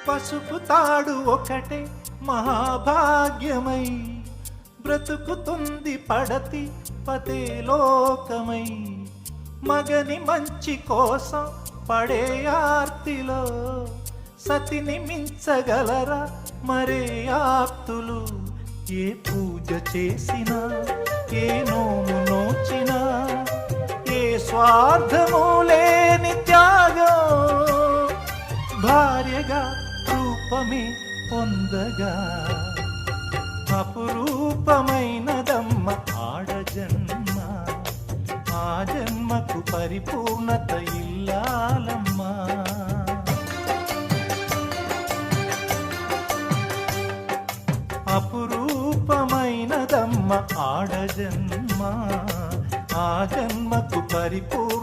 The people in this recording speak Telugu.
పసుపు తాడు ఒకటే మహాభాగ్యమై బ్రతుకుతుంది పడతి పదే లోకమై. మగని మంచి కోసం పడే ఆర్తిలో సతిని మించగలరా మరే ఆప్తులు. ఏ పూజ చేసినా ఏ నోము నోచినా ఏ స్వార్థము లేని త్యాగం భార్యగా రూపమే పొందగా. అపురూపమైనదమ్మ ఆడజన్మ, ఆ జన్మకు పరిపూర్ణత ఇల్లాలమ్మా. అపురూపమైనదమ్మ ఆడజన్మ, ఆ జన్మకు పరిపూర్ణ